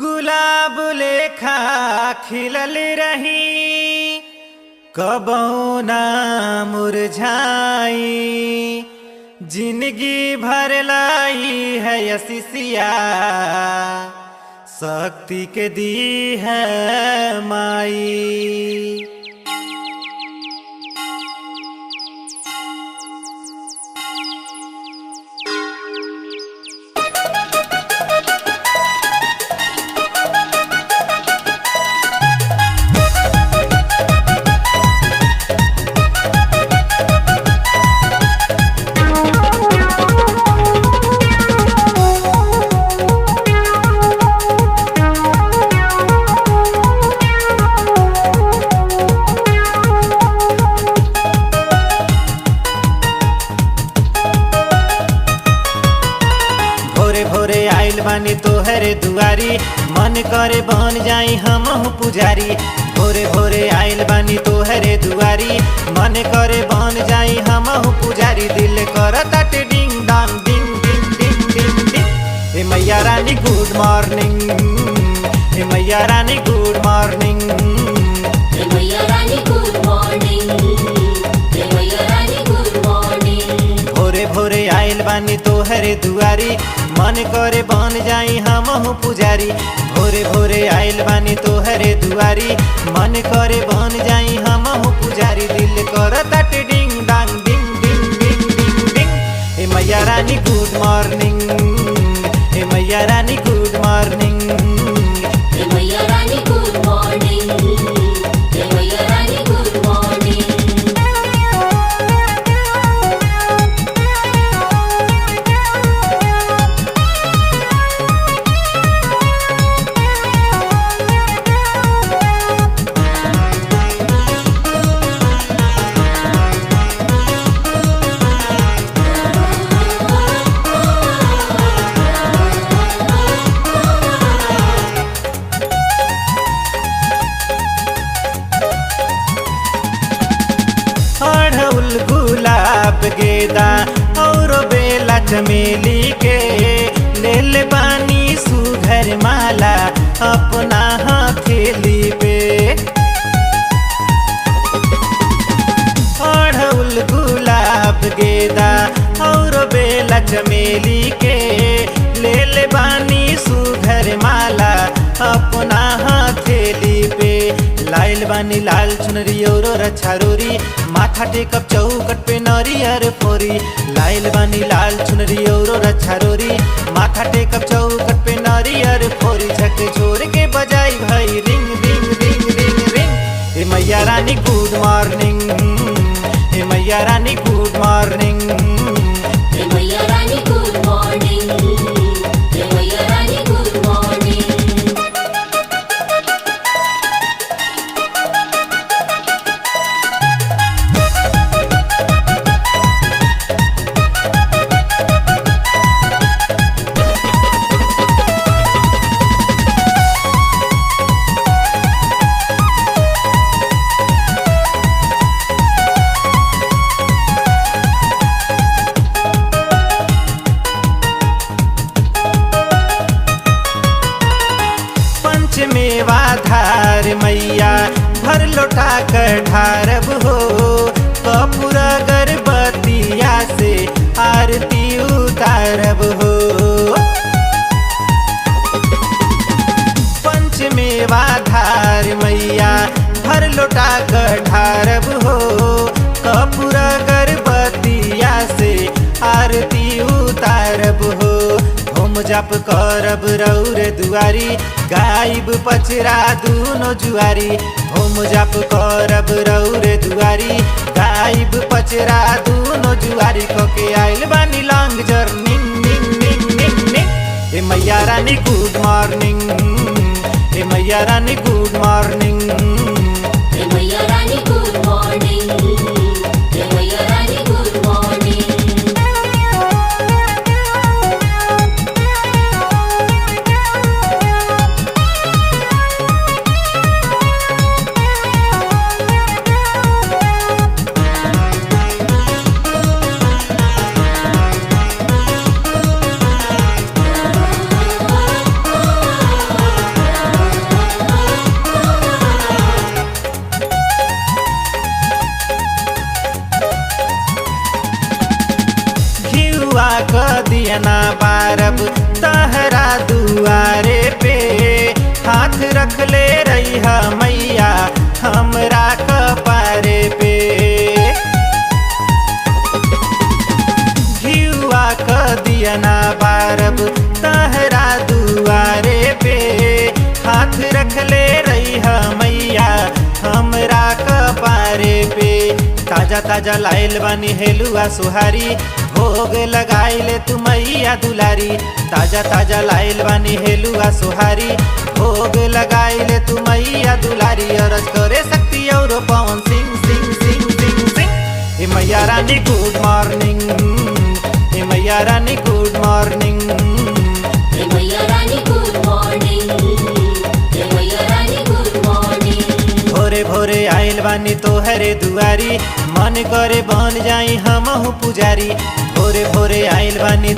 गुलाब लेखा खिलल रही कबहू ना मुरझाई। जिंदगी भर लाई है यसिसिया शक्ति के दी है माई। भोरे आइल बानी तोहरे दुआरी, मन करे बन जाई हमहु पुजारी। भोरे भोरे आइल बानी तोहरे दुआरी, मन करे बन जाई हमहु पुजारी। दिल करताटे डिंग डांग डिंग डिंग डिंग डिंग डिंग। हे मैया रानी गुड मॉर्निंग, हे मैया रानी गुड मॉर्निंग, हे मैया रानी गुड मॉर्निंग, हे मैया रानी गुड मॉर्निंग। भोरे भोरे आइल बानी तोहरे दुआरी, मन करे बन जाई हमहु पुजारी। भोरे भोरे आइल बानी तोहरे दुआरी, मन करे बन जाई हमहु पुजारी। दिल करताटे डिंग डांग डिंग डिंग डिंग डिंग डिंग। हे मैया रानी गुड मॉर्निंग, हे मैया रानी गुड मॉर्निंग, हे मैया रानी गुड मॉर्निंग, हे मैया रानी गुड मॉर्निंग। अड़हुल गुलाब गेदा और बेला चमेली के लेल बानी सुघर माला अपना हथेली पे। अड़हुल गुलाब गेदा और बेला चमेली के लेल बानी सुघर माला अपना हथेली पे। लाइल बानी लाल चुनरी और रक्षा रोरी, माथा टेकब चौकट पे नरियर फोरी। लाइल बानी लाल चुनरी और रक्षा रोरी, माथा टेकब चौकट पे नरियर फोरी। झक छोड़ के बजाई भाई रिंग रिंग रिंग रिंग रिंग। हे मैया रानी गुड मॉर्निंग, हे मैया रानी गुड मॉर्निंग, हे मैया रानी गुड मॉर्निंग, हे मैया रानी गुड मॉर्निंग। मेवा धार मैया भर लोटा कर ढारब हो। कपूर गर्भवतिया से आरती उतारब हो। पंचमेवा धार मैया भर लोटा कर ढारब हो। कपूर गर्भवतिया से आरती उतारब हो। होम जाप करब रौरे दुआरी, गायब पचरा दूनो जुआरी। होम जाप करब रौरे दुआरी, गायब पचरा दूनो जुआरी। कोके आइल बानी लॉन्ग जर्नी निंग निंग निंग निंग। हे मैया रानी गुड मॉर्निंग, हे मैया रानी गुड मॉर्निंग, हे मैया रानी गुड मॉर्निंग, हे मैया रानी गुड मॉर्निंग। ताजा लाइल बानी हेलुआ सुहारी भोग लगाइले तू मैया दुलारी। ताजा ताजा लाइल बानी हेलुआ सुहारी भोग लगाइले तू मैया दुलारी। अरज करे शक्ति और पवन सिंह सिंह सिंह सिंह सिंह। हे मैया रानी गुड मॉर्निंग, हे मैया रानी गुड मॉर्निंग। हे मैया रानी गुड मॉर्निंग, हे मैया रानी गुड मॉर्निंग। भोरे भोरे आइल बानी तोहरे दुआरी मन करे बन जाई हमहु पुजारी। भोरे भोरे आइल बानी